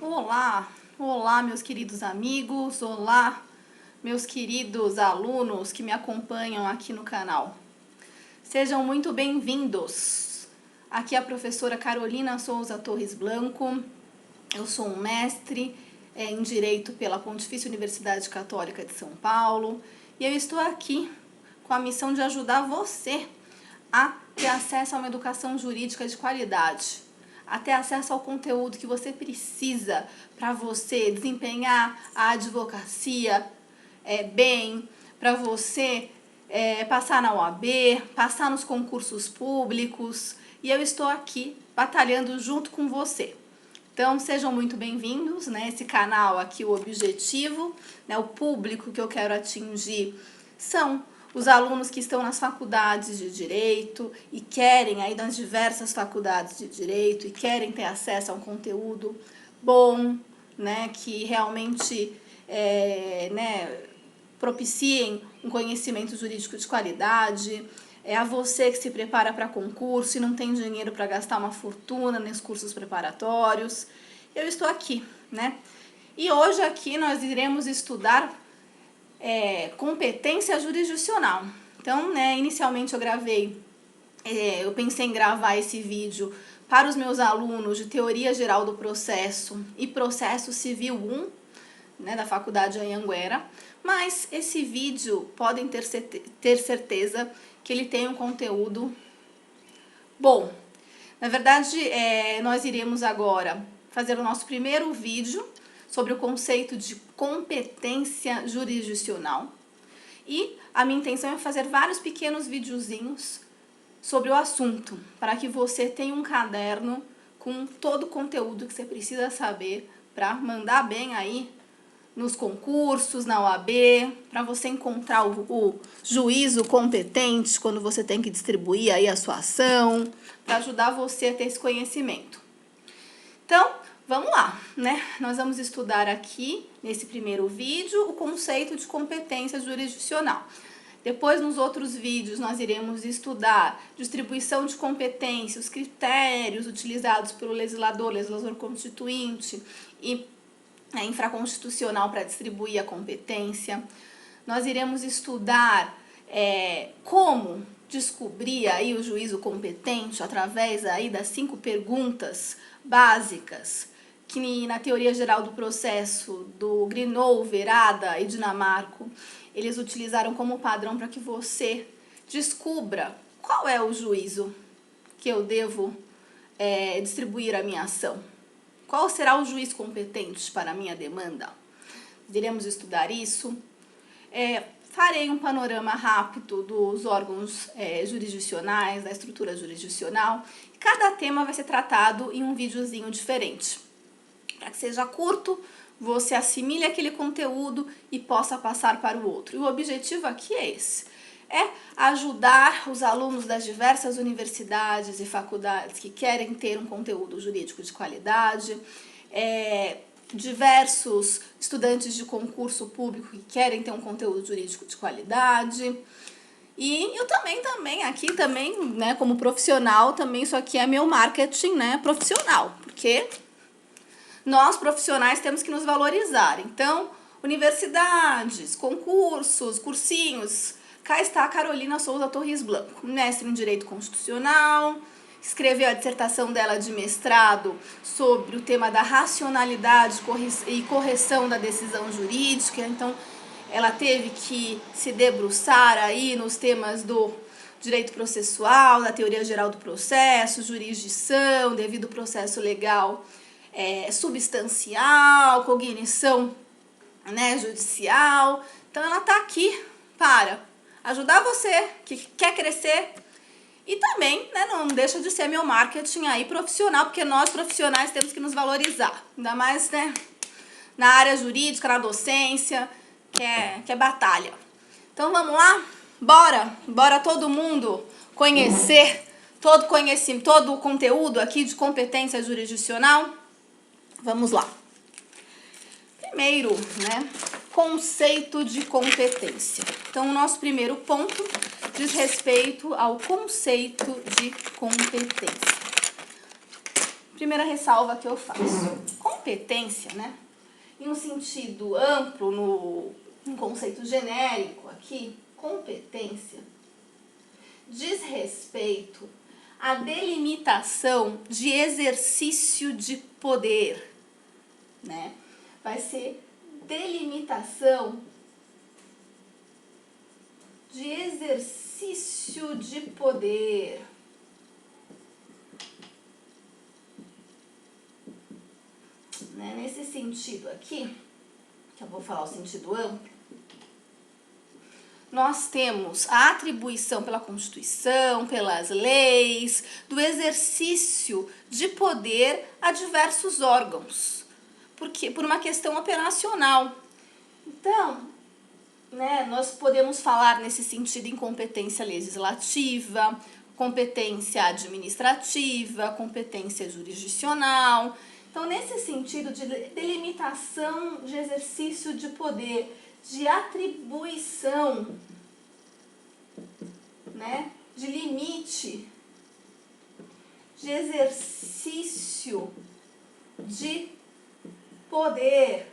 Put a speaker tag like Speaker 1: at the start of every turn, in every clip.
Speaker 1: Olá, olá meus queridos amigos, olá meus queridos alunos que me acompanham aqui no canal. Sejam muito bem-vindos. Aqui é a professora Carolina Souza Torres Blanco. Eu sou um mestre em Direito pela Pontifícia Universidade Católica de São Paulo e eu estou aqui com a missão de ajudar você a ter acesso a uma educação jurídica de qualidade, a ter acesso ao conteúdo que você precisa para você desempenhar a advocacia bem, para você passar na OAB, passar nos concursos públicos, e eu estou aqui batalhando junto com você. Então, sejam muito bem-vindos, né? Esse canal aqui, o objetivo, né? O público que eu quero atingir são os alunos que estão nas faculdades de Direito e querem, aí nas diversas faculdades de Direito, e querem ter acesso a um conteúdo bom, né? Que realmente propiciem um conhecimento jurídico de qualidade. É a você que se prepara para concurso e não tem dinheiro para gastar uma fortuna nos cursos preparatórios. Eu estou aqui, né? E hoje aqui nós iremos estudar competência jurisdicional. Então, né, inicialmente eu pensei em gravar esse vídeo para os meus alunos de Teoria Geral do Processo e Processo Civil 1, né, da Faculdade Anhanguera, mas esse vídeo podem ter certeza que ele tem um conteúdo bom. Na verdade, nós iremos agora fazer o nosso primeiro vídeo sobre o conceito de competência jurisdicional. E a minha intenção é fazer vários pequenos videozinhos sobre o assunto, para que você tenha um caderno com todo o conteúdo que você precisa saber para mandar bem aí nos concursos, na OAB, para você encontrar o juízo competente quando você tem que distribuir aí a sua ação, para ajudar você a ter esse conhecimento. Então, vamos lá, né? Nós vamos estudar aqui, nesse primeiro vídeo, o conceito de competência jurisdicional. Depois, nos outros vídeos, nós iremos estudar distribuição de competência, os critérios utilizados pelo legislador constituinte e infraconstitucional para distribuir a competência. Nós iremos estudar como descobrir aí o juízo competente através aí das 5 perguntas básicas que na Teoria Geral do Processo do Grinold, Verada e Dinamarco eles utilizaram como padrão para que você descubra qual é o juízo que eu devo distribuir a minha ação. Qual será o juiz competente para a minha demanda? Iremos estudar isso. Farei um panorama rápido dos órgãos jurisdicionais, da estrutura jurisdicional. Cada tema vai ser tratado em um videozinho diferente. Para que seja curto, você assimile aquele conteúdo e possa passar para o outro. E o objetivo aqui é esse. É ajudar os alunos das diversas universidades e faculdades que querem ter um conteúdo jurídico de qualidade, diversos estudantes de concurso público que querem ter um conteúdo jurídico de qualidade. E eu também aqui, né, como profissional, também isso aqui é meu marketing, né, profissional, porque nós profissionais temos que nos valorizar. Então, universidades, concursos, cursinhos, cá está a Carolina Souza Torres Blanco, mestre em Direito Constitucional, escreveu a dissertação dela de mestrado sobre o tema da racionalidade e correção da decisão jurídica. Então, ela teve que se debruçar aí nos temas do direito processual, da teoria geral do processo, jurisdição, devido processo legal substancial, cognição, né, judicial. Então, ela está aqui para ajudar você que quer crescer e também, né, não deixa de ser meu marketing aí profissional, porque nós profissionais temos que nos valorizar, ainda mais, né, na área jurídica, na docência, que é batalha. Então, vamos lá? Bora todo mundo conhecer todo o conteúdo aqui de competência jurisdicional? Vamos lá. Primeiro, né, conceito de competência. Então, o nosso primeiro ponto diz respeito ao conceito de competência. Primeira ressalva que eu faço. competência, né, em um sentido amplo, um conceito genérico aqui, competência diz respeito à delimitação de exercício de poder, né? Vai ser delimitação de exercício de poder. Né? Nesse sentido aqui, que eu vou falar o sentido amplo, nós temos a atribuição pela Constituição, pelas leis, do exercício de poder a diversos órgãos, porque por uma questão operacional. Então, né, nós podemos falar nesse sentido em competência legislativa, competência administrativa, competência jurisdicional. Então, nesse sentido de delimitação de exercício de poder, de atribuição, né, de limite, de exercício de poder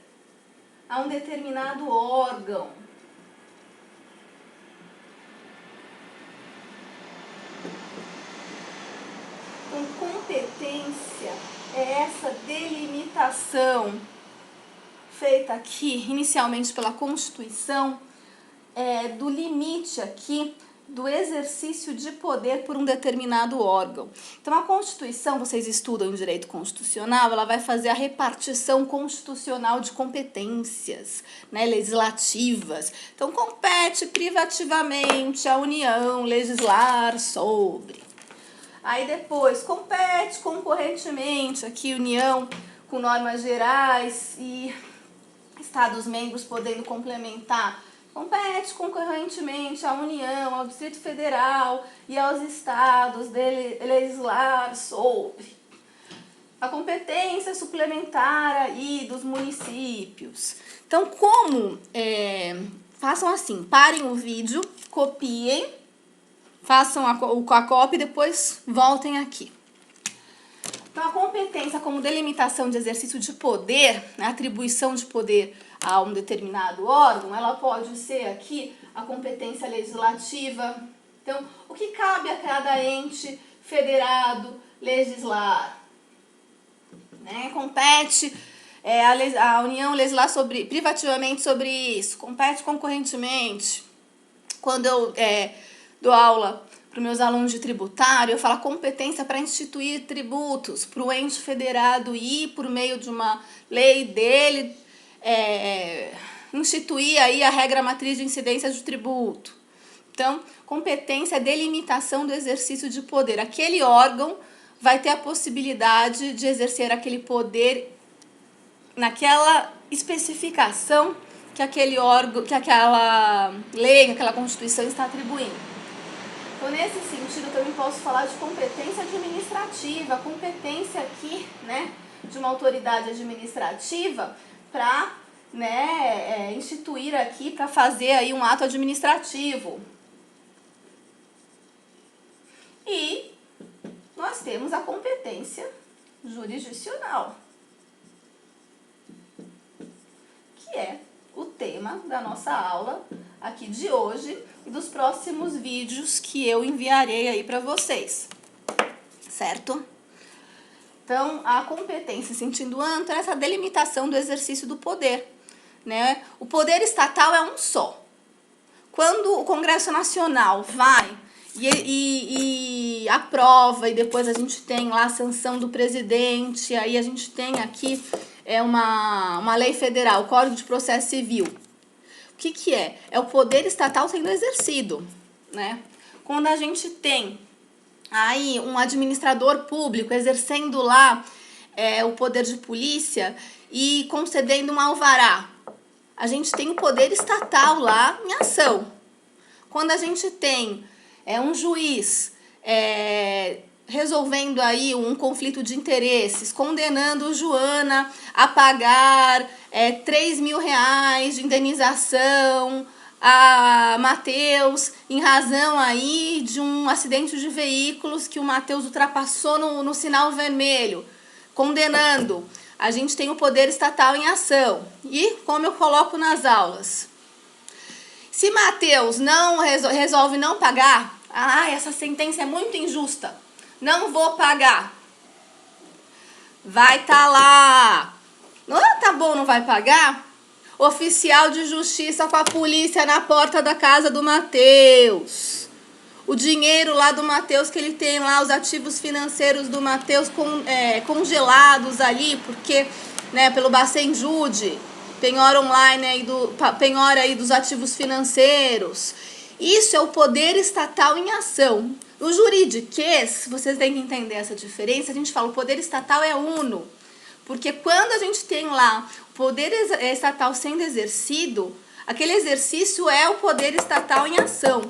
Speaker 1: a um determinado órgão. Então, competência é essa delimitação feita aqui, inicialmente pela Constituição, do limite aqui do exercício de poder por um determinado órgão. Então, a Constituição, vocês estudam em direito constitucional, ela vai fazer a repartição constitucional de competências, né, legislativas. Então, compete privativamente à União legislar sobre. Aí depois, compete concorrentemente aqui União com normas gerais e Estados-membros podendo complementar. Compete concorrentemente à União, ao Distrito Federal e aos Estados legislar sobre. A competência suplementar aí dos municípios. Então, façam assim, parem o vídeo, copiem, façam a cópia e depois voltem aqui. Então, a competência como delimitação de exercício de poder, né, atribuição de poder a um determinado órgão, ela pode ser aqui a competência legislativa. Então, o que cabe a cada ente federado legislar? Né? Compete a União legislar privativamente sobre isso, compete concorrentemente. Quando eu dou aula para os meus alunos de tributário, eu falo competência para instituir tributos, para o ente federado ir por meio de uma lei dele, instituir aí a regra matriz de incidência de tributo. Então, competência é delimitação do exercício de poder. Aquele órgão vai ter a possibilidade de exercer aquele poder naquela especificação que aquele órgão, que aquela lei, que aquela Constituição está atribuindo. Então, nesse sentido, eu também posso falar de competência administrativa, competência aqui, né, de uma autoridade administrativa para, né, instituir aqui, para fazer aí um ato administrativo. E nós temos a competência jurisdicional, que é o tema da nossa aula aqui de hoje e dos próximos vídeos que eu enviarei aí para vocês, certo? Então, a competência em sentido amplo é essa delimitação do exercício do poder, né? O poder estatal é um só. Quando o Congresso Nacional vai e aprova, e depois a gente tem lá a sanção do presidente, aí a gente tem aqui uma lei federal, o Código de Processo Civil. O que é? É o poder estatal sendo exercido, né? Quando a gente tem aí um administrador público exercendo lá o poder de polícia e concedendo um alvará, a gente tem o poder estatal lá em ação. Quando a gente tem um juiz resolvendo aí um conflito de interesses, condenando Joana a pagar 3 mil reais de indenização a Matheus em razão aí de um acidente de veículos que o Matheus ultrapassou no sinal vermelho, condenando a gente tem o poder estatal em ação. E como eu coloco nas aulas, se Mateus não resolve não pagar, essa sentença é muito injusta, não vou pagar, vai estar lá, tá bom, não vai pagar? Oficial de justiça com a polícia na porta da casa do Mateus. O dinheiro lá do Mateus, que ele tem lá, os ativos financeiros do Mateus congelados ali, porque, né, pelo Bacen Jude, penhora online aí penhora aí dos ativos financeiros. Isso é o poder estatal em ação. No juridiquês, vocês têm que entender essa diferença, a gente fala o poder estatal é uno. Porque quando a gente tem lá o poder estatal sendo exercido, aquele exercício é o poder estatal em ação,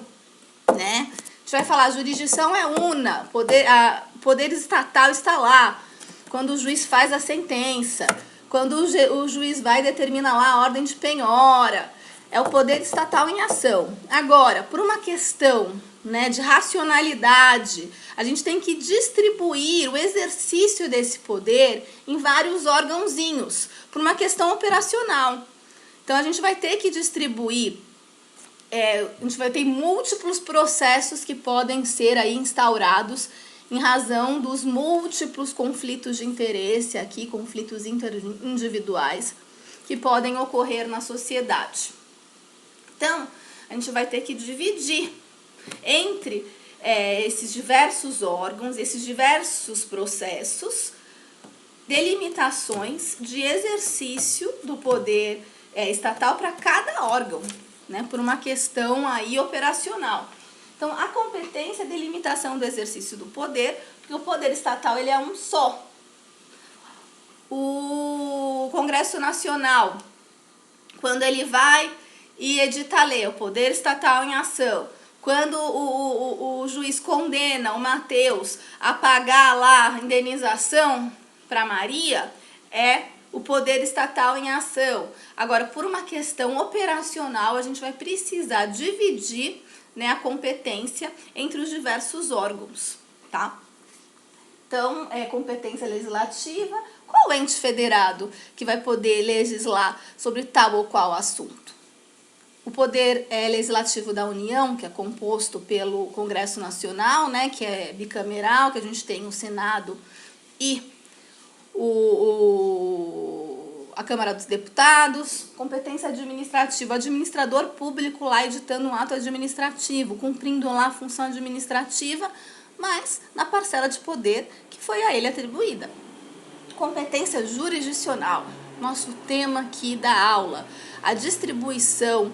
Speaker 1: né? A gente vai falar, a jurisdição é una, poder estatal está lá. Quando o juiz faz a sentença, quando o juiz vai e determina lá a ordem de penhora, é o poder estatal em ação. Agora, por uma questão, né, de racionalidade, a gente tem que distribuir o exercício desse poder em vários órgãozinhos, por uma questão operacional. Então, a gente vai ter que distribuir, a gente vai ter múltiplos processos que podem ser aí instaurados em razão dos múltiplos conflitos de interesse aqui, conflitos interindividuais, que podem ocorrer na sociedade. Então, a gente vai ter que dividir entre esses diversos órgãos, esses diversos processos, delimitações de exercício do poder estatal para cada órgão, né, por uma questão aí operacional. Então, a competência é a delimitação do exercício do poder, porque o poder estatal ele é um só. O Congresso Nacional, quando ele vai e edita a lei, o poder estatal em ação. Quando o juiz condena o Mateus a pagar lá a indenização para Maria, é o poder estatal em ação. Agora, por uma questão operacional, a gente vai precisar dividir, né, a competência entre os diversos órgãos, tá? Então, competência legislativa, qual ente federado que vai poder legislar sobre tal ou qual assunto? O poder legislativo da União, que é composto pelo Congresso Nacional, né, que é bicameral, que a gente tem o Senado e a Câmara dos Deputados. Competência administrativa, administrador público lá editando um ato administrativo, cumprindo lá a função administrativa, mas na parcela de poder que foi a ele atribuída. Competência jurisdicional, nosso tema aqui da aula, a distribuição,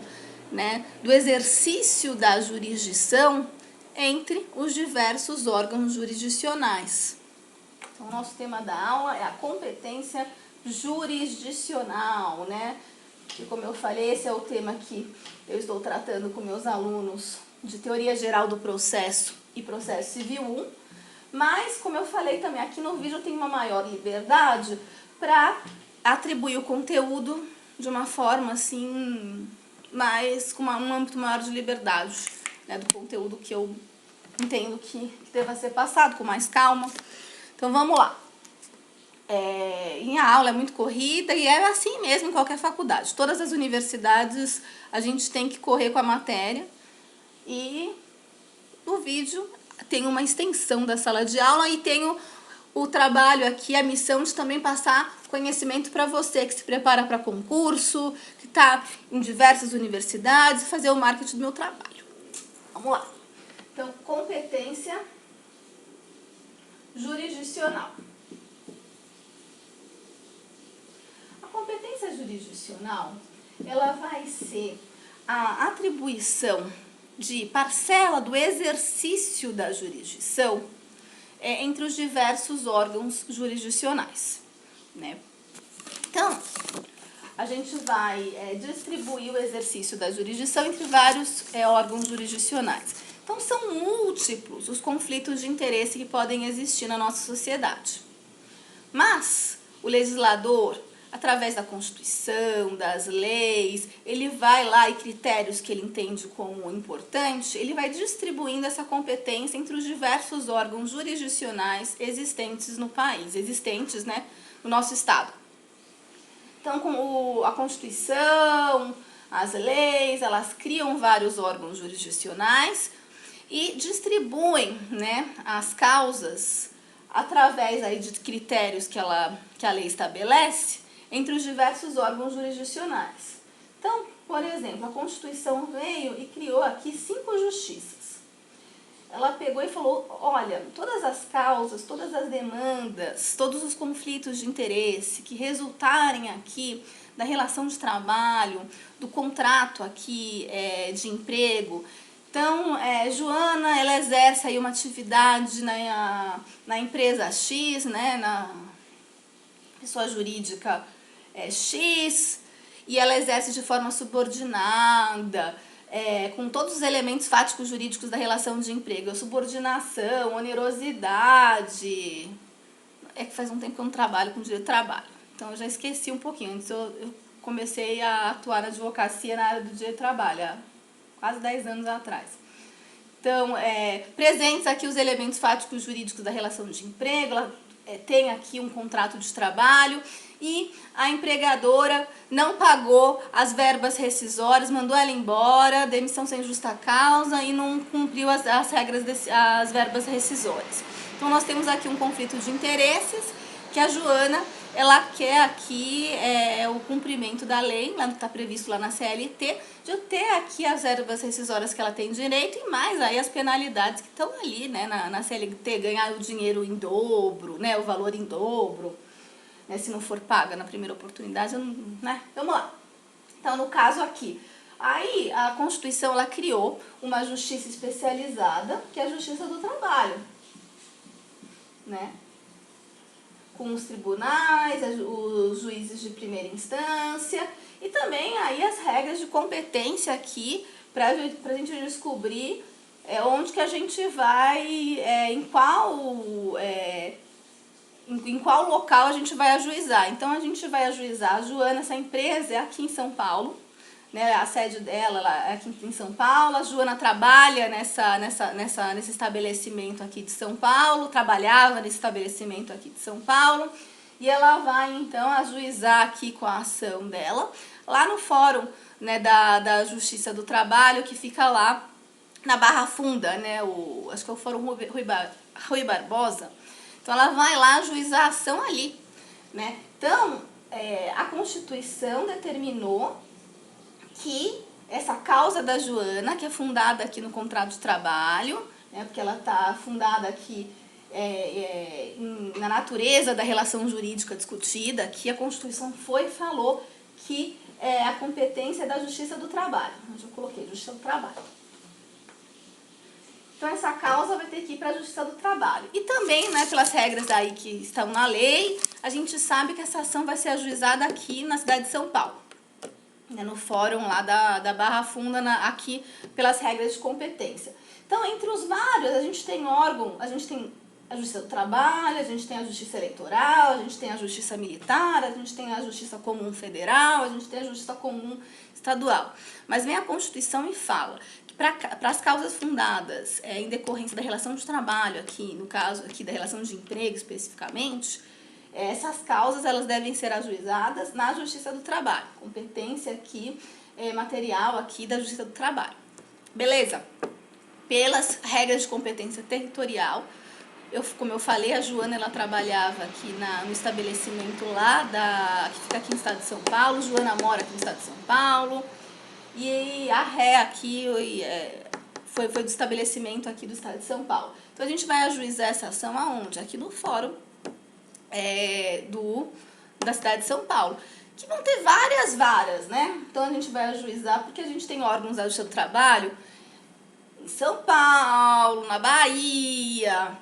Speaker 1: né, do exercício da jurisdição entre os diversos órgãos jurisdicionais. Então, o nosso tema da aula é a competência jurisdicional, né? E como eu falei, esse é o tema que eu estou tratando com meus alunos de Teoria Geral do Processo e Processo Civil 1, mas, como eu falei também, aqui no vídeo eu tenho uma maior liberdade para atribuir o conteúdo de uma forma, assim, com um âmbito maior de liberdade, né, do conteúdo que eu entendo que deva ser passado com mais calma. Então, vamos lá. A aula é muito corrida e é assim mesmo em qualquer faculdade. Todas as universidades a gente tem que correr com a matéria e no vídeo tem uma extensão da sala de aula e tenho o trabalho aqui, a missão de também passar conhecimento para você que se prepara para concurso, que está em diversas universidades, fazer o marketing do meu trabalho. Vamos lá. Então, competência jurisdicional. A competência jurisdicional, ela vai ser a atribuição de parcela do exercício da jurisdição entre os diversos órgãos jurisdicionais, né? Então, a gente vai distribuir o exercício da jurisdição entre vários órgãos jurisdicionais. Então, são múltiplos os conflitos de interesse que podem existir na nossa sociedade. Mas, o legislador, através da Constituição, das leis, ele vai lá e critérios que ele entende como importante, ele vai distribuindo essa competência entre os diversos órgãos jurisdicionais existentes no país, existentes, né, no nosso estado. Então, com a Constituição, as leis, elas criam vários órgãos jurisdicionais e distribuem, né, as causas através aí de critérios que a lei estabelece entre os diversos órgãos jurisdicionais. Então, por exemplo, a Constituição veio e criou aqui 5 justiças. Ela pegou e falou, olha, todas as causas, todas as demandas, todos os conflitos de interesse que resultarem aqui da relação de trabalho, do contrato aqui de emprego. Então, Joana, ela exerce aí uma atividade na empresa X, né, na pessoa jurídica X, e ela exerce de forma subordinada, com todos os elementos fáticos jurídicos da relação de emprego, subordinação, onerosidade. É que faz um tempo que eu não trabalho com direito do trabalho, então eu já esqueci um pouquinho. Antes eu comecei a atuar na advocacia na área do direito do trabalho, há quase 10 anos atrás. Então, presentes aqui os elementos fáticos jurídicos da relação de emprego, ela tem aqui um contrato de trabalho e a empregadora não pagou as verbas rescisórias, mandou ela embora, demissão sem justa causa e não cumpriu as regras, as verbas rescisórias. Então, nós temos aqui um conflito de interesses que a Joana, ela quer aqui o cumprimento da lei, lá está previsto lá na CLT, de ter aqui as verbas rescisórias que ela tem direito e mais aí as penalidades que estão ali, né, na CLT, ganhar o dinheiro em dobro, né, o valor em dobro, né, se não for paga na primeira oportunidade, né, vamos lá. Então, no caso aqui, aí a Constituição, ela criou uma justiça especializada, que é a Justiça do Trabalho, né, com os tribunais, os juízes de primeira instância e também aí as regras de competência aqui para a gente descobrir onde que a gente vai, em qual local a gente vai ajuizar. Então, a gente vai ajuizar a Joana, essa empresa é aqui em São Paulo, né, a sede dela é aqui em São Paulo, a Joana trabalha nesse estabelecimento aqui de São Paulo, trabalhava nesse estabelecimento aqui de São Paulo, e ela vai então ajuizar aqui com a ação dela, lá no fórum, né, da Justiça do Trabalho, que fica lá na Barra Funda, né, acho que é o Fórum Rui Barbosa. Então, ela vai lá ajuizar a ação ali, né. Então, a Constituição determinou que essa causa da Joana, que é fundada aqui no contrato de trabalho, né, porque ela está fundada aqui na natureza da relação jurídica discutida, que a Constituição foi e falou que a competência é da Justiça do Trabalho. Onde eu coloquei Justiça do Trabalho. Então, essa causa vai ter que ir para a Justiça do Trabalho. E também, né, pelas regras aí que estão na lei, a gente sabe que essa ação vai ser ajuizada aqui na cidade de São Paulo, né, no fórum lá da Barra Funda, aqui pelas regras de competência. Então, entre os vários, a gente tem órgão, a gente tem a Justiça do Trabalho, a gente tem a Justiça Eleitoral, a gente tem a Justiça Militar, a gente tem a Justiça Comum Federal, a gente tem a Justiça Comum Estadual. Mas vem a Constituição e fala que para as causas fundadas em decorrência da relação de trabalho, aqui no caso aqui da relação de emprego especificamente, essas causas elas devem ser ajuizadas na Justiça do Trabalho, competência aqui material aqui da Justiça do Trabalho. Beleza? Pelas regras de competência territorial, como eu falei, a Joana, ela trabalhava aqui no estabelecimento lá, que fica aqui no estado de São Paulo. Joana mora aqui no estado de São Paulo. E a ré aqui foi do estabelecimento aqui do estado de São Paulo. Então, a gente vai ajuizar essa ação aonde? Aqui no fórum da cidade de São Paulo. Que vão ter várias varas, né? Então, a gente vai ajuizar, porque a gente tem órgãos da Justiça do Trabalho em São Paulo, na Bahia,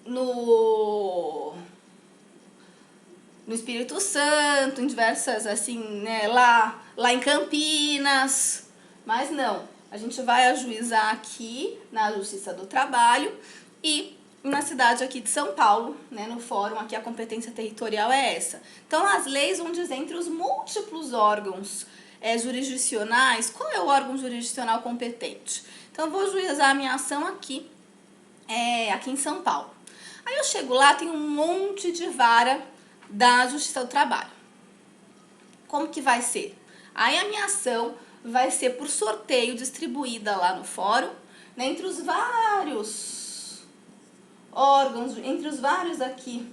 Speaker 1: no Espírito Santo, em diversas, assim, né, lá em Campinas, mas não, a gente vai ajuizar aqui na Justiça do Trabalho e na cidade aqui de São Paulo, né, no fórum, aqui a competência territorial é essa. Então, as leis vão dizer entre os múltiplos órgãos jurisdicionais, qual é o órgão jurisdicional competente. Então, eu vou ajuizar a minha ação aqui em São Paulo. Aí eu chego lá, tem um monte de vara da Justiça do Trabalho. Como que vai ser? Aí a minha ação vai ser por sorteio distribuída lá no fórum, né, entre os vários órgãos, entre os vários aqui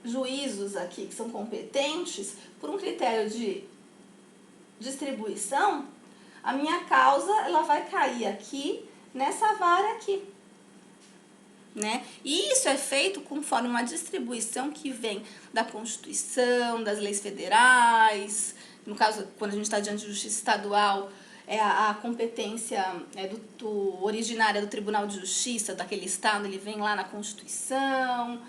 Speaker 1: juízos aqui que são competentes, por um critério de distribuição, a minha causa ela vai cair aqui nessa vara aqui, né? E isso é feito conforme uma distribuição que vem da Constituição, das leis federais. No caso, quando a gente está diante de justiça estadual, a competência originária do Tribunal de Justiça daquele estado, ele vem lá na Constituição.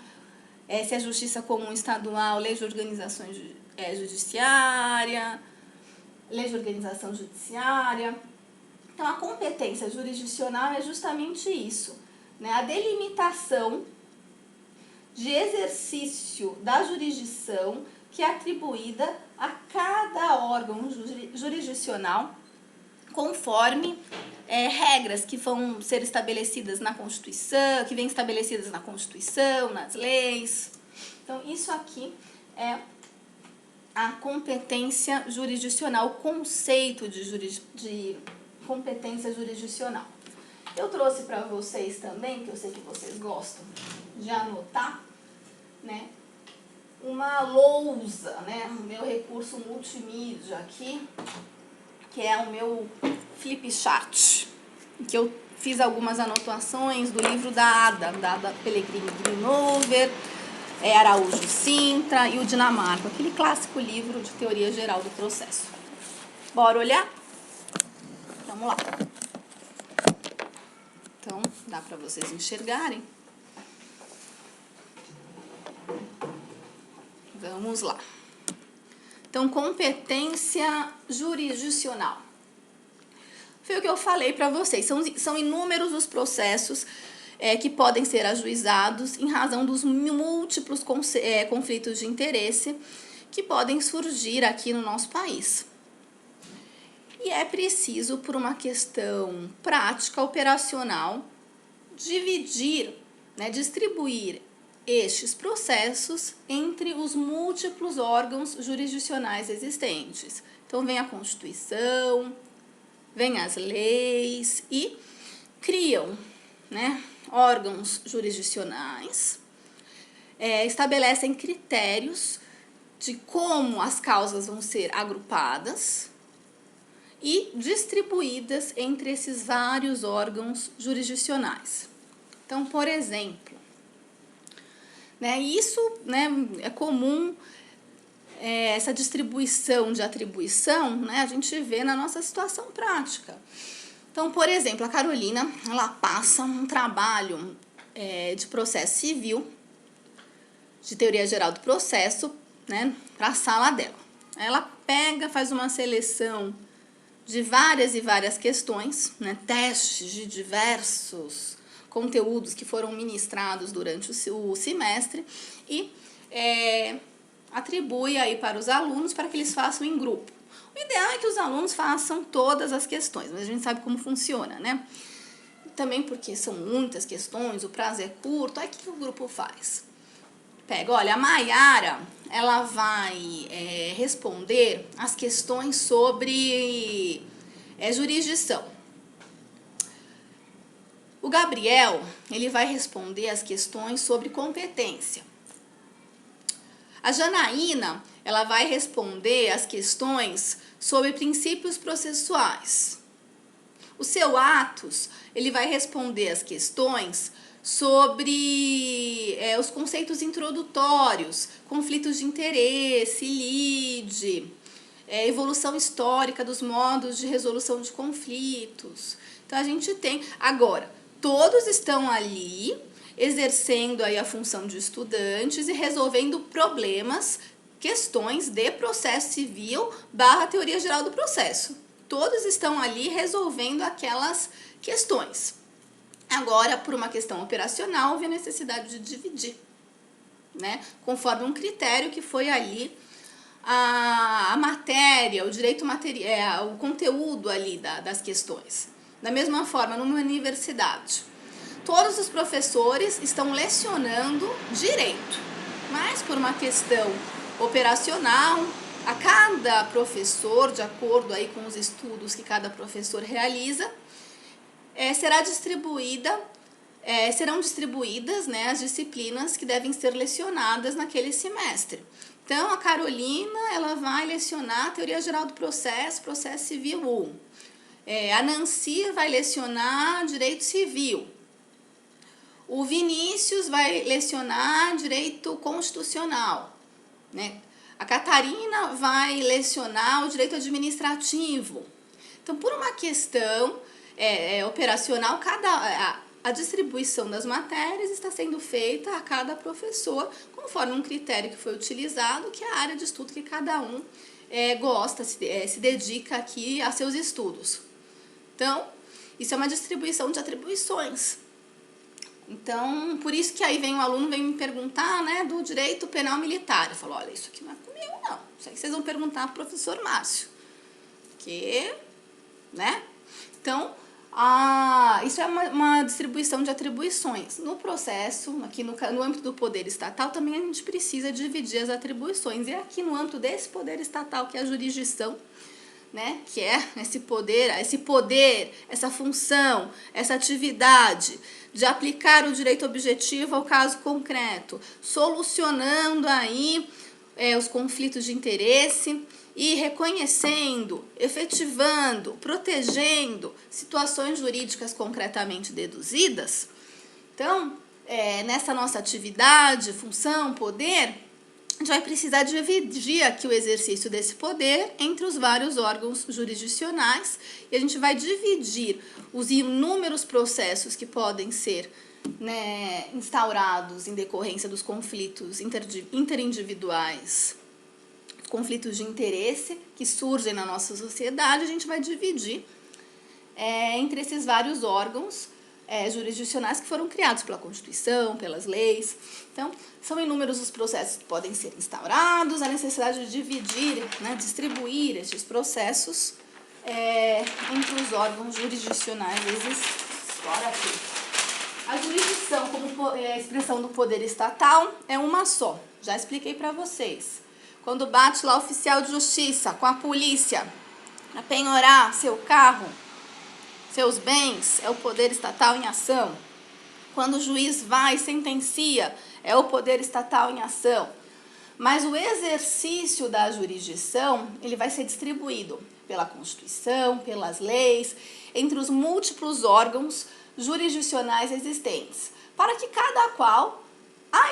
Speaker 1: Se é justiça comum estadual, lei de organização judiciária, lei de organização judiciária. Então, a competência jurisdicional é justamente isso, né? A delimitação de exercício da jurisdição que é atribuída a cada órgão jurisdicional conforme regras que vão ser estabelecidas na Constituição, que vêm estabelecidas na Constituição, nas leis. Então, isso aqui é a competência jurisdicional, o conceito de competência jurisdicional. Eu trouxe para vocês também, que eu sei que vocês gostam de anotar, né, uma lousa, né, o meu recurso multimídia aqui, que é o meu flip chart, que eu fiz algumas anotações do livro da Ada Pellegrini Grinover, Araújo Sintra e o Dinamarca, aquele clássico livro de teoria geral do processo. Bora olhar? Vamos lá. Então, dá para vocês enxergarem. Vamos lá. Então, competência jurisdicional. Foi o que eu falei para vocês. São inúmeros os processos que podem ser ajuizados em razão dos múltiplos conflitos de interesse que podem surgir aqui no nosso país. E é preciso, por uma questão prática, operacional, distribuir estes processos entre os múltiplos órgãos jurisdicionais existentes. Então, vem a Constituição, vem as leis e criam, né, órgãos jurisdicionais, estabelecem critérios de como as causas vão ser agrupadas e distribuídas entre esses vários órgãos jurisdicionais. Então, por exemplo, isso, é comum, essa distribuição de atribuição, a gente vê na nossa situação prática. Então, por exemplo, a Carolina, ela passa um trabalho de processo civil, de teoria geral do processo, para a sala dela. Ela faz uma seleção de várias e várias questões, testes de diversos conteúdos que foram ministrados durante o semestre e atribui aí para os alunos para que eles façam em grupo. O ideal é que os alunos façam todas as questões, mas a gente sabe como funciona, né? Também porque são muitas questões, o prazo é curto, aí o que o grupo faz? Olha, a Maiara, ela vai responder as questões sobre jurisdição. O Gabriel, ele vai responder as questões sobre competência. A Janaína, ela vai responder as questões sobre princípios processuais. O seu Atos, ele vai responder as questões sobre os conceitos introdutórios, conflitos de interesse, lide, evolução histórica dos modos de resolução de conflitos. Então, a gente tem... Agora, todos estão ali exercendo aí a função de estudantes e resolvendo problemas, questões de processo civil / teoria geral do processo. Todos estão ali resolvendo aquelas questões. Agora, por uma questão operacional, houve a necessidade de dividir, conforme um critério que foi ali a matéria, o direito material, o conteúdo ali das questões. Da mesma forma, numa universidade, todos os professores estão lecionando direito, mas por uma questão operacional, A cada professor, de acordo aí com os estudos que cada professor realiza, serão distribuídas, né, as disciplinas que devem ser lecionadas naquele semestre. Então, a Carolina, ela vai lecionar Teoria Geral do Processo, Processo Civil 1. A Nancy vai lecionar Direito Civil. O Vinícius vai lecionar Direito Constitucional, né? A Catarina vai lecionar o Direito Administrativo. Então, por uma questão operacional, a distribuição das matérias está sendo feita a cada professor, conforme um critério que foi utilizado, que é a área de estudo que cada um gosta, se dedica aqui a seus estudos. Então, isso é uma distribuição de atribuições. Então, por isso que aí vem um aluno vem me perguntar, né, do direito penal militar. Eu falo, olha, isso aqui não é comigo, não. Isso aí vocês vão perguntar para o professor Márcio. Né? Então, isso é uma distribuição de atribuições. No processo, aqui no âmbito do poder estatal, também a gente precisa dividir as atribuições. E aqui no âmbito desse poder estatal, que é a jurisdição, né, que é esse poder, essa função, essa atividade de aplicar o direito objetivo ao caso concreto, solucionando aí os conflitos de interesse e reconhecendo, efetivando, protegendo situações jurídicas concretamente deduzidas. Então, nessa nossa atividade, função, poder, a gente vai precisar dividir aqui o exercício desse poder entre os vários órgãos jurisdicionais e a gente vai dividir os inúmeros processos que podem ser, né, instaurados em decorrência dos conflitos interindividuais, conflitos de interesse que surgem na nossa sociedade. A gente vai dividir entre esses vários órgãos jurisdicionais que foram criados pela Constituição, pelas leis. Então, são inúmeros os processos que podem ser instaurados, a necessidade de dividir, né, distribuir estes processos entre os órgãos jurisdicionais existentes. Agora aqui. A jurisdição, como expressão do poder estatal, é uma só. Já expliquei para vocês. Quando bate lá o oficial de justiça com a polícia para penhorar seu carro, seus bens, é o poder estatal em ação. Quando o juiz vai e sentencia, é o poder estatal em ação. Mas o exercício da jurisdição, ele vai ser distribuído pela Constituição, pelas leis, entre os múltiplos órgãos jurisdicionais existentes, para que cada qual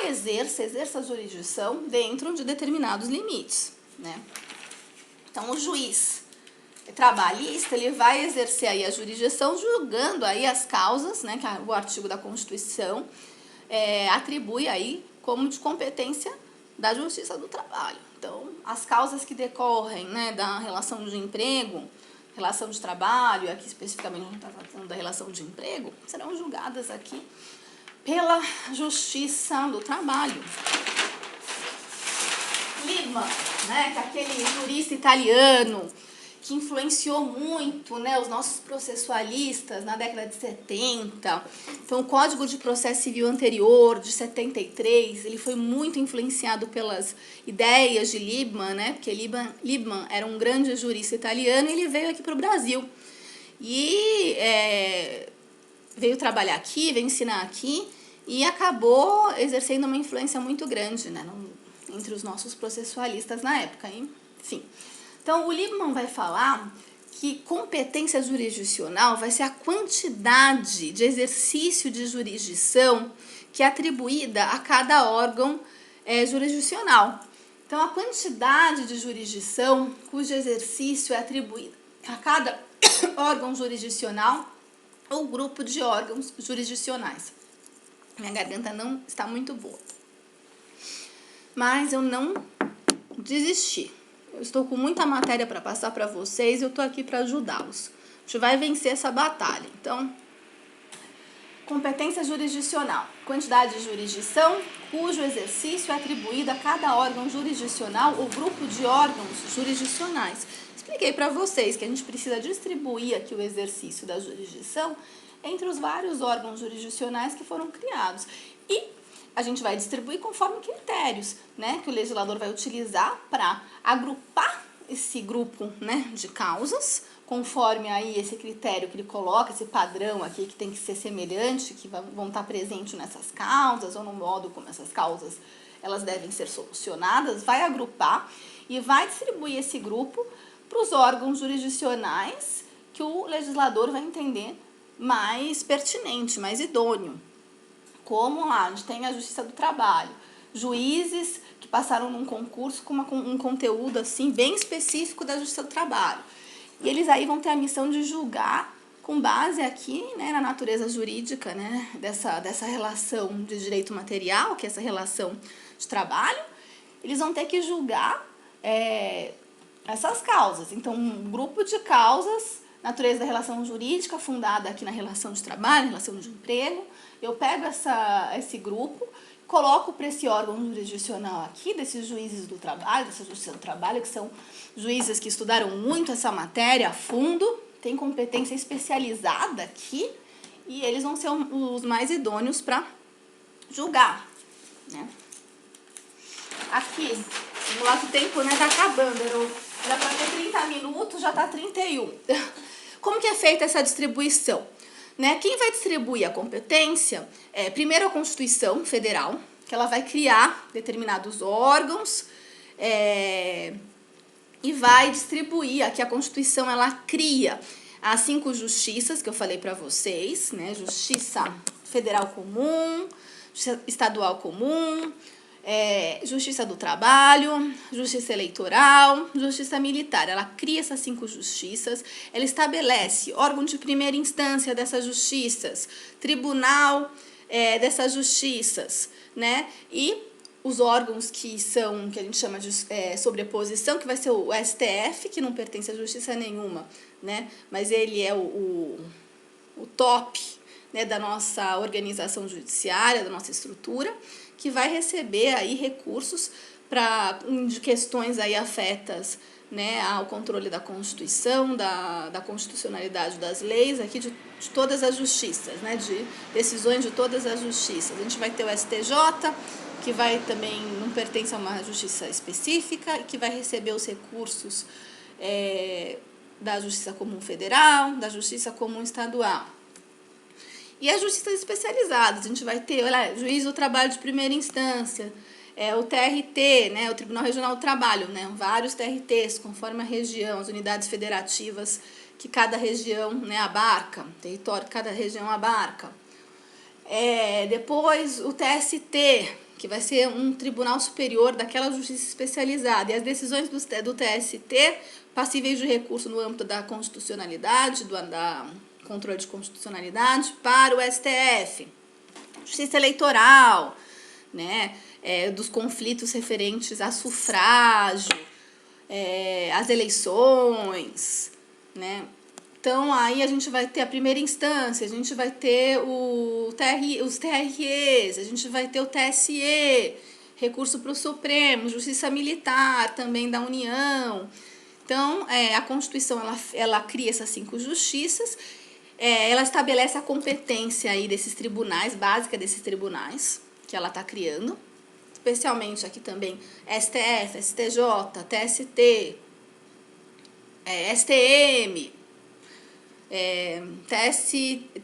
Speaker 1: exerça a jurisdição dentro de determinados limites, né? Então, o juiz trabalhista, ele vai exercer aí a jurisdição julgando aí as causas, né, que o artigo da Constituição atribui aí como de competência da Justiça do Trabalho. Então, as causas que decorrem, né, da relação de emprego, relação de trabalho, aqui especificamente a gente está tratando da relação de emprego, serão julgadas aqui pela Justiça do Trabalho. Liebman, né, que é aquele jurista italiano que influenciou muito, né, os nossos processualistas na década de 70. Então, o Código de Processo Civil anterior, de 73, ele foi muito influenciado pelas ideias de Liebman, né, porque Liebman era um grande jurista italiano e ele veio aqui para o Brasil. E veio trabalhar aqui, veio ensinar aqui e acabou exercendo uma influência muito grande, né, entre os nossos processualistas na época. Enfim. Então, o Liebman vai falar que competência jurisdicional vai ser a quantidade de exercício de jurisdição que é atribuída a cada órgão jurisdicional. Então, a quantidade de jurisdição cujo exercício é atribuído a cada órgão jurisdicional ou grupo de órgãos jurisdicionais. Minha garganta não está muito boa, mas eu não desisti. Eu estou com muita matéria para passar para vocês e eu estou aqui para ajudá-los. A gente vai vencer essa batalha. Então, competência jurisdicional. Quantidade de jurisdição cujo exercício é atribuído a cada órgão jurisdicional ou grupo de órgãos jurisdicionais. Expliquei para vocês que a gente precisa distribuir aqui o exercício da jurisdição entre os vários órgãos jurisdicionais que foram criados. E a gente vai distribuir conforme critérios, né, que o legislador vai utilizar para agrupar esse grupo, né, de causas, conforme aí esse critério que ele coloca, esse padrão aqui que tem que ser semelhante, que vão estar presentes nessas causas, ou no modo como essas causas elas devem ser solucionadas, vai agrupar e vai distribuir esse grupo para os órgãos jurisdicionais que o legislador vai entender mais pertinente, mais idôneo. Como lá, a gente tem a Justiça do Trabalho, juízes que passaram num concurso com um conteúdo assim bem específico da Justiça do Trabalho. E eles aí vão ter a missão de julgar com base aqui, né, na natureza jurídica, né, dessa relação de direito material, que é essa relação de trabalho. Eles vão ter que julgar essas causas. Então, um grupo de causas, natureza da relação jurídica, fundada aqui na relação de trabalho, relação de emprego. Eu pego esse grupo, coloco para esse órgão jurisdicional aqui, desses juízes do trabalho, dessa justiça do trabalho, que são juízes que estudaram muito essa matéria a fundo, têm competência especializada aqui, e eles vão ser os mais idôneos para julgar, né? Aqui, o nosso tempo, né, tá acabando, era para ter 30 minutos, já tá 31. Como que é feita essa distribuição? Né? Quem vai distribuir a competência é, primeiro, a Constituição Federal, que ela vai criar determinados órgãos e vai distribuir. Aqui a Constituição ela cria as 5 justiças que eu falei para vocês, né? Justiça Federal Comum, Justiça Estadual Comum, Justiça do Trabalho, Justiça Eleitoral, Justiça Militar. Ela cria essas 5 justiças, ela estabelece órgão de primeira instância dessas justiças, tribunal dessas justiças, né? E os órgãos que a gente chama de sobreposição, que vai ser o STF, que não pertence a justiça nenhuma, né? Mas ele é o top, né, da nossa organização judiciária, da nossa estrutura, que vai receber aí recursos de questões aí afetas, né, ao controle da Constituição, da constitucionalidade das leis, aqui de todas as justiças, né, de decisões de todas as justiças. A gente vai ter o STJ, que vai também, não pertence a uma justiça específica, que vai receber os recursos da Justiça Comum Federal, da Justiça Comum Estadual. E as justiças especializadas, a gente vai ter, olha, juiz do trabalho de primeira instância, o TRT, né, o Tribunal Regional do Trabalho, né, vários TRTs, conforme a região, as unidades federativas que cada região, né, abarca, território que cada região abarca. Depois o TST, que vai ser um tribunal superior daquela justiça especializada, e as decisões do TST, passíveis de recurso no âmbito da constitucionalidade, da controle de constitucionalidade, para o STF. Justiça eleitoral, né, dos conflitos referentes a sufrágio, as eleições, né. Então, aí a gente vai ter a primeira instância, a gente vai ter os TREs, a gente vai ter o TSE, recurso para o Supremo, Justiça Militar também da União. Então, a Constituição ela cria essas 5 justiças, ela estabelece a competência aí desses tribunais, básica desses tribunais que ela está criando, especialmente aqui também STF, STJ, TST, STM,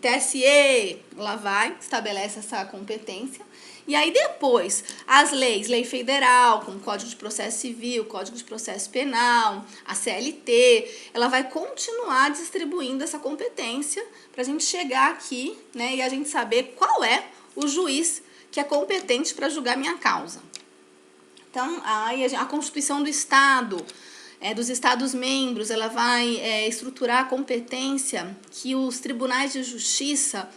Speaker 1: TSE, lá vai, estabelece essa competência. E aí depois, as leis, lei federal, como Código de Processo Civil, Código de Processo Penal, a CLT, ela vai continuar distribuindo essa competência para a gente chegar aqui, né, e a gente saber qual é o juiz que é competente para julgar minha causa. Então, aí a Constituição do Estado, dos Estados-membros, ela vai estruturar a competência que os tribunais de justiça,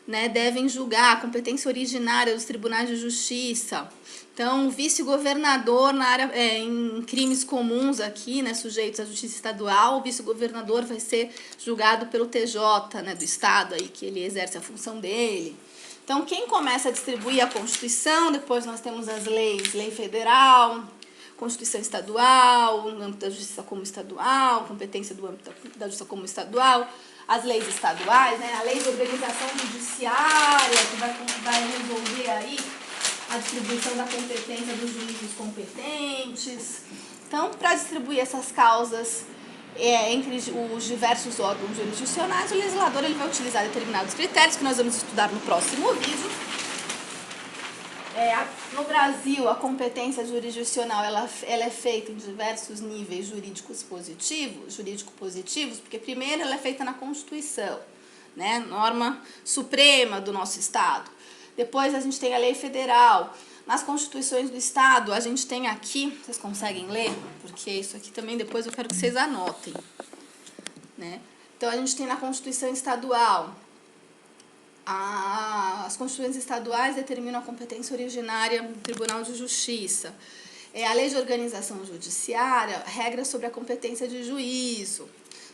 Speaker 1: né, devem julgar, a competência originária dos tribunais de justiça. Então, o vice-governador na área, em crimes comuns aqui, né, sujeitos à justiça estadual, o vice-governador vai ser julgado pelo TJ, né, do estado, aí, que ele exerce a função dele. Então, quem começa a distribuir a Constituição, depois nós temos as leis, lei federal, Constituição estadual, no âmbito da Justiça Comum Estadual, competência do âmbito da Justiça Comum Estadual, as leis estaduais, né, a lei de organização judiciária, que vai resolver aí a distribuição da competência dos juízes competentes. Então, para distribuir essas causas entre os diversos órgãos jurisdicionais, o legislador ele vai utilizar determinados critérios que nós vamos estudar no próximo vídeo. No Brasil, a competência jurisdicional ela é feita em diversos níveis jurídico-positivos, porque primeiro ela é feita na Constituição, né, norma suprema do nosso Estado. Depois a gente tem a lei federal. Nas constituições do Estado, a gente tem aqui, vocês conseguem ler? Porque isso aqui também depois eu quero que vocês anotem, né? Então a gente tem na Constituição Estadual, as constituições estaduais determinam a competência originária do Tribunal de Justiça. A Lei de Organização Judiciária, regras sobre a competência de juízo.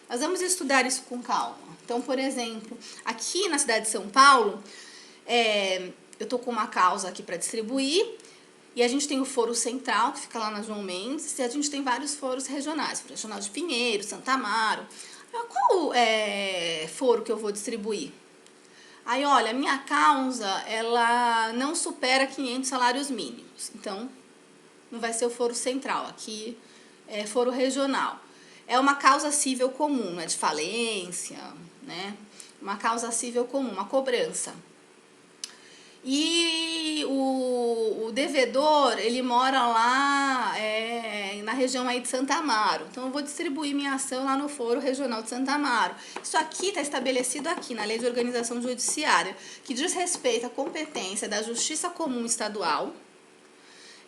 Speaker 1: Nós vamos estudar isso com calma. Então, por exemplo, aqui na cidade de São Paulo, eu estou com uma causa aqui para distribuir, e a gente tem o foro central, que fica lá na João Mendes, e a gente tem vários foros regionais, o regional de Pinheiro, Santa Amaro. Qual foro que eu vou distribuir? Aí, olha, a minha causa, ela não supera 500 salários mínimos, então não vai ser o foro central, aqui é foro regional. É uma causa cível comum, não é de falência, né? Uma causa cível comum, uma cobrança. E o devedor, ele mora lá na região aí de Santa Amaro. Então, eu vou distribuir minha ação lá no Foro Regional de Santa Amaro. Isso aqui está estabelecido aqui na Lei de Organização Judiciária, que diz respeito à competência da Justiça Comum Estadual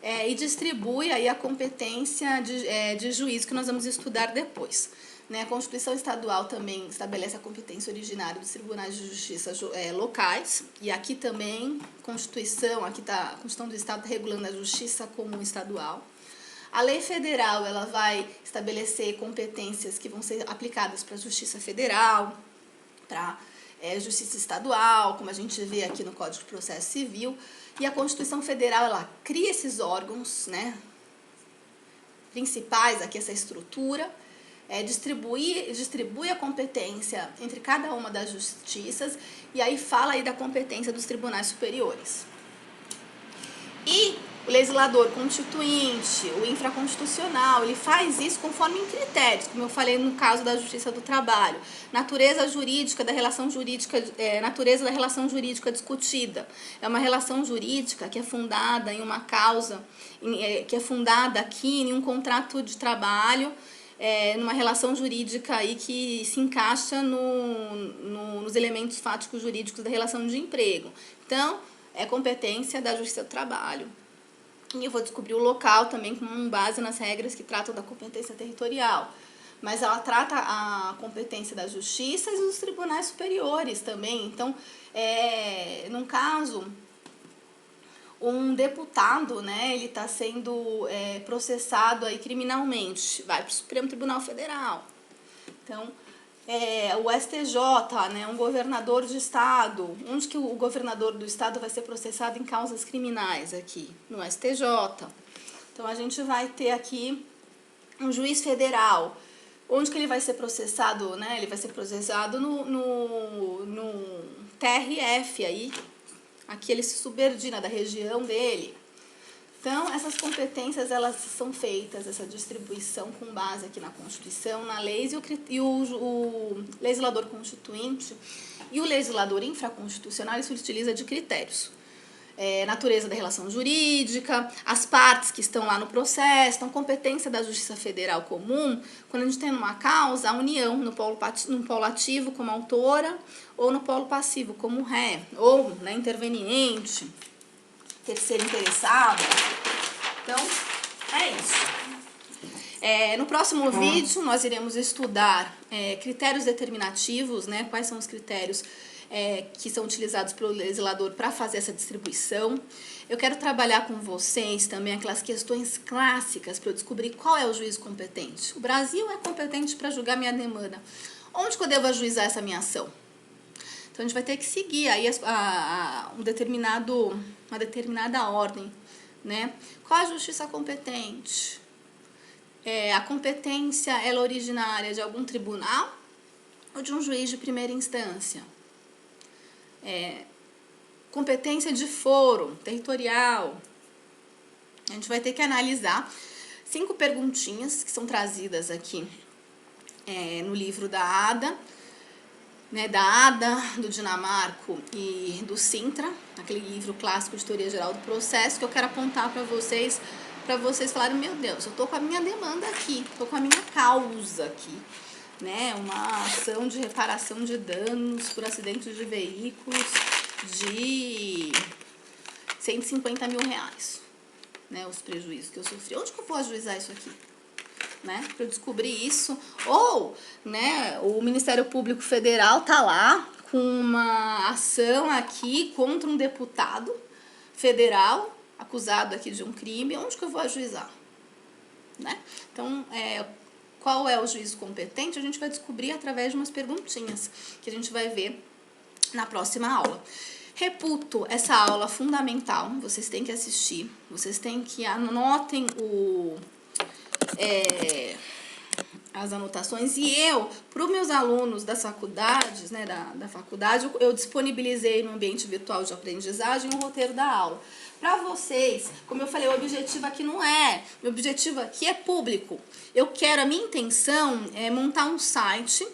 Speaker 1: e distribui aí a competência de juízo, que nós vamos estudar depois. A Constituição Estadual também estabelece a competência originária dos tribunais de justiça locais. E aqui também, aqui tá, a Constituição do Estado está regulando a justiça comum estadual. A lei federal ela vai estabelecer competências que vão ser aplicadas para a justiça federal, para justiça estadual, como a gente vê aqui no Código de Processo Civil. E a Constituição Federal ela cria esses órgãos, né, principais, aqui essa estrutura, distribui a competência entre cada uma das justiças, e aí fala aí da competência dos tribunais superiores. E o legislador constituinte, o infraconstitucional, ele faz isso conforme critérios, como eu falei no caso da Justiça do Trabalho. Natureza jurídica da relação jurídica, natureza da relação jurídica discutida. É uma relação jurídica que é fundada em uma causa, que é fundada aqui em um contrato de trabalho, numa relação jurídica aí que se encaixa nos elementos fáticos jurídicos da relação de emprego. Então, é competência da Justiça do Trabalho. E eu vou descobrir o local também com base nas regras que tratam da competência territorial. Mas ela trata a competência da Justiça e dos tribunais superiores também. Então, num caso, um deputado, né, ele está sendo processado aí criminalmente, vai para o Supremo Tribunal Federal. Então, o STJ, né, um governador de estado, onde que o governador do estado vai ser processado em causas criminais aqui? No STJ. Então, a gente vai ter aqui um juiz federal, onde que ele vai ser processado, né? Ele vai ser processado no TRF aí, aqui ele se subordina da região dele. Então, essas competências, elas são feitas, essa distribuição com base aqui na Constituição, na lei, e o legislador constituinte e o legislador infraconstitucional, ele se utiliza de critérios. Natureza da relação jurídica, as partes que estão lá no processo, então, competência da Justiça Federal Comum, quando a gente tem uma causa, a união no polo ativo como autora, ou no polo passivo como ré, ou interveniente, terceiro interessado. Então, é isso. No próximo vídeo, nós iremos estudar critérios determinativos, né? Quais são os critérios que são utilizados pelo legislador para fazer essa distribuição. Eu quero trabalhar com vocês também aquelas questões clássicas para eu descobrir qual é o juízo competente. O Brasil é competente para julgar minha demanda. Onde que eu devo ajuizar essa minha ação? Então, a gente vai ter que seguir aí uma determinada ordem, né? Qual a justiça competente? A competência, ela é originária de algum tribunal ou de um juiz de primeira instância? Competência de foro territorial. A gente vai ter que analisar 5 perguntinhas que são trazidas aqui no livro da Ada, né, da Ada, do Dinamarco e do Sintra, aquele livro clássico de Teoria Geral do Processo, que eu quero apontar para vocês falarem, meu Deus, eu tô com a minha demanda aqui, tô com a minha causa aqui, né, uma ação de reparação de danos por acidentes de veículos de 150 mil reais, né, os prejuízos que eu sofri. Onde que eu vou ajuizar isso aqui? Né, para eu descobrir isso, ou, né, o Ministério Público Federal tá lá com uma ação aqui contra um deputado federal acusado aqui de um crime, onde que eu vou ajuizar? Né? Então, qual é o juízo competente? A gente vai descobrir através de umas perguntinhas que a gente vai ver na próxima aula. Reputo essa aula fundamental, vocês têm que assistir, vocês têm que anotem as anotações, e eu, para os meus alunos das faculdades, né, da faculdade, eu disponibilizei no ambiente virtual de aprendizagem um roteiro da aula. Para vocês, como eu falei, o objetivo aqui não é, meu objetivo aqui é público. A minha intenção é montar um site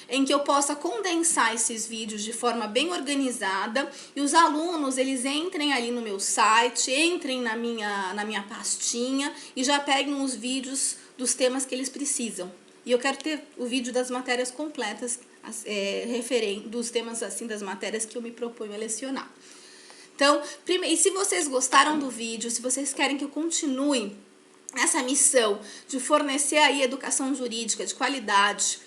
Speaker 1: em que eu possa condensar esses vídeos de forma bem organizada e os alunos, eles entrem ali no meu site, entrem na minha pastinha e já peguem os vídeos dos temas que eles precisam. E eu quero ter o vídeo das matérias completas, dos temas assim, das matérias que eu me proponho a lecionar. Então, e se vocês gostaram do vídeo, se vocês querem que eu continue nessa missão de fornecer aí educação jurídica de qualidade,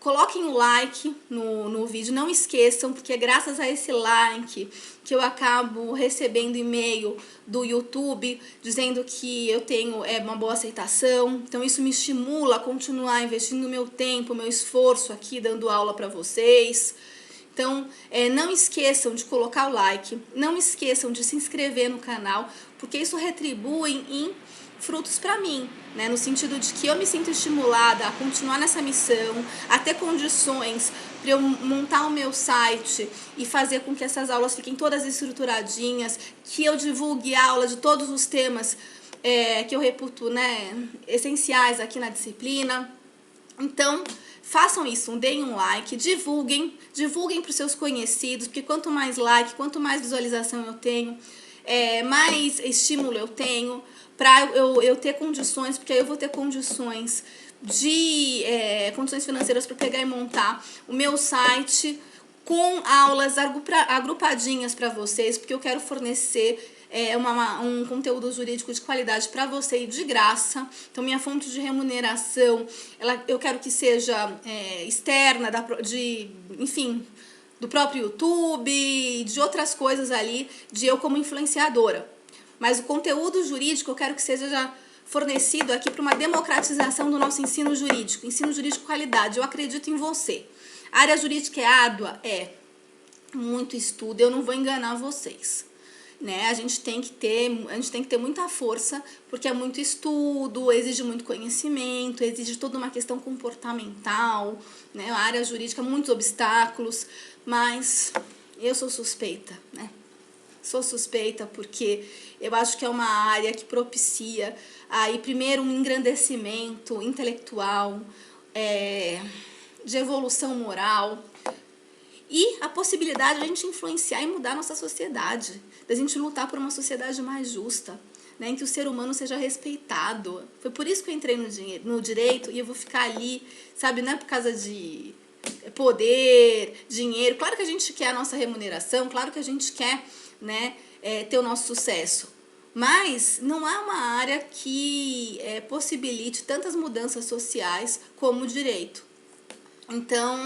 Speaker 1: coloquem o like no vídeo, não esqueçam, porque é graças a esse like que eu acabo recebendo e-mail do YouTube dizendo que eu tenho uma boa aceitação. Então isso me estimula a continuar investindo meu tempo, meu esforço aqui dando aula para vocês. Então, não esqueçam de colocar o like, não esqueçam de se inscrever no canal, porque isso retribui em frutos para mim, né? No sentido de que eu me sinto estimulada a continuar nessa missão, a ter condições para eu montar o meu site e fazer com que essas aulas fiquem todas estruturadinhas, que eu divulgue aula de todos os temas que eu reputo, né, essenciais aqui na disciplina. Então, façam isso, deem um like, divulguem para os seus conhecidos, porque quanto mais like, quanto mais visualização eu tenho, mais estímulo eu tenho para eu ter condições, porque aí eu vou ter condições condições financeiras para pegar e montar o meu site com aulas agrupadinhas para vocês, porque eu quero fornecer um conteúdo jurídico de qualidade para você e de graça. Então, minha fonte de remuneração, eu quero que seja externa, enfim, do próprio YouTube, de outras coisas ali, de eu como influenciadora. Mas o conteúdo jurídico eu quero que seja já fornecido aqui para uma democratização do nosso ensino jurídico de qualidade. Eu acredito em você. A área jurídica é árdua? É. Muito estudo, eu não vou enganar vocês. Né? A gente tem que ter muita força, porque é muito estudo, exige muito conhecimento, exige toda uma questão comportamental, né? A área jurídica, muitos obstáculos, mas eu sou suspeita, né? Sou suspeita porque eu acho que é uma área que propicia aí primeiro um engrandecimento intelectual, de evolução moral, e a possibilidade de a gente influenciar e mudar a nossa sociedade, da gente lutar por uma sociedade mais justa, né, em que o ser humano seja respeitado. Foi por isso que eu entrei no direito e eu vou ficar ali, sabe, não é por causa de poder, dinheiro. Claro que a gente quer a nossa remuneração, claro que a gente quer, né, ter o nosso sucesso, mas não há uma área que possibilite tantas mudanças sociais como o direito. Então,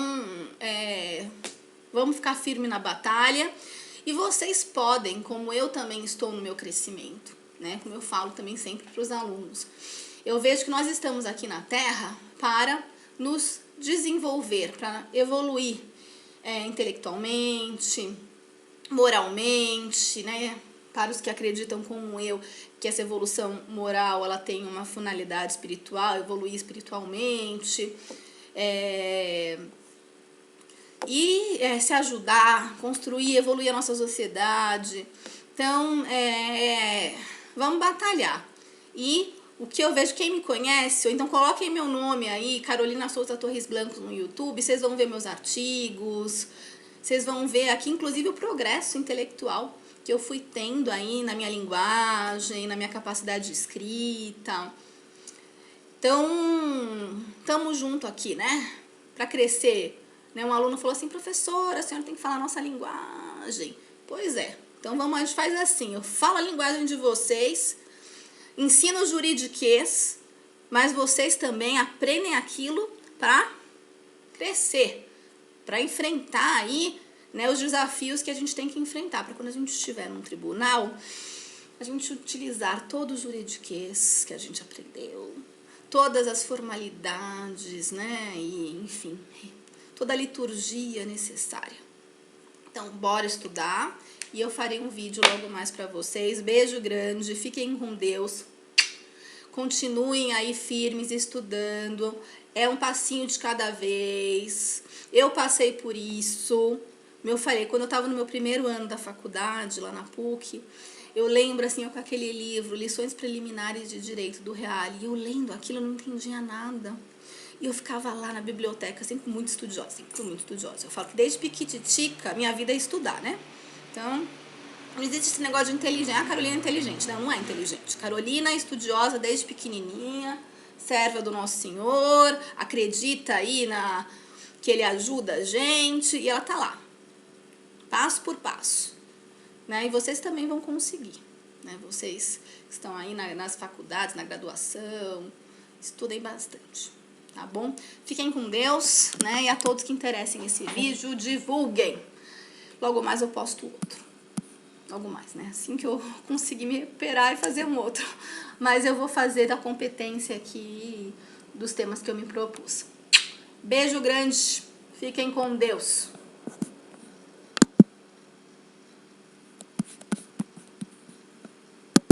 Speaker 1: vamos ficar firme na batalha, e vocês podem, como eu também estou no meu crescimento, né? Como eu falo também sempre para os alunos, eu vejo que nós estamos aqui na Terra para nos desenvolver, para evoluir intelectualmente, moralmente, né? Para os que acreditam como eu que essa evolução moral ela tem uma finalidade espiritual, evoluir espiritualmente. e se ajudar, construir, evoluir a nossa sociedade. Então, vamos batalhar. E o que eu vejo, quem me conhece, ou então coloquem meu nome aí, Carolina Souza Torres Blanco no YouTube, vocês vão ver meus artigos, vocês vão ver aqui, inclusive, o progresso intelectual que eu fui tendo aí na minha linguagem, na minha capacidade de escrita. Então, estamos junto aqui, né? Para crescer. Né? Um aluno falou assim, professora, a senhora tem que falar a nossa linguagem. Pois é. Então, a gente faz assim, eu falo a linguagem de vocês, ensino o juridiquês, mas vocês também aprendem aquilo para crescer, para enfrentar aí, né, os desafios que a gente tem que enfrentar, para quando a gente estiver num tribunal, a gente utilizar todo o juridiquês que a gente aprendeu, todas as formalidades, né, e enfim, toda a liturgia necessária. Então, bora estudar e eu farei um vídeo logo mais para vocês. Beijo grande, fiquem com Deus, continuem aí firmes estudando, é um passinho de cada vez. Eu passei por isso, eu falei, quando eu estava no meu primeiro ano da faculdade, lá na PUC, eu lembro assim, eu com aquele livro, Lições Preliminares de Direito do Reale, e eu lendo aquilo, eu não entendia nada. E eu ficava lá na biblioteca, sempre muito estudiosa, Eu falo que desde piquititica, minha vida é estudar, né? Então, não existe esse negócio de inteligente. Ah, Carolina é inteligente. Não, não é inteligente. Carolina é estudiosa desde pequenininha, serva do Nosso Senhor, acredita aí que Ele ajuda a gente, e ela tá lá, passo por passo. Né? E vocês também vão conseguir. Né? Vocês que estão aí nas faculdades, na graduação, estudem bastante. Tá bom? Fiquem com Deus, né? E a todos que interessem esse vídeo, divulguem. Logo mais eu posto outro. Logo mais, né? Assim que eu conseguir me recuperar e fazer um outro. Mas eu vou fazer da competência aqui dos temas que eu me propus. Beijo grande. Fiquem com Deus.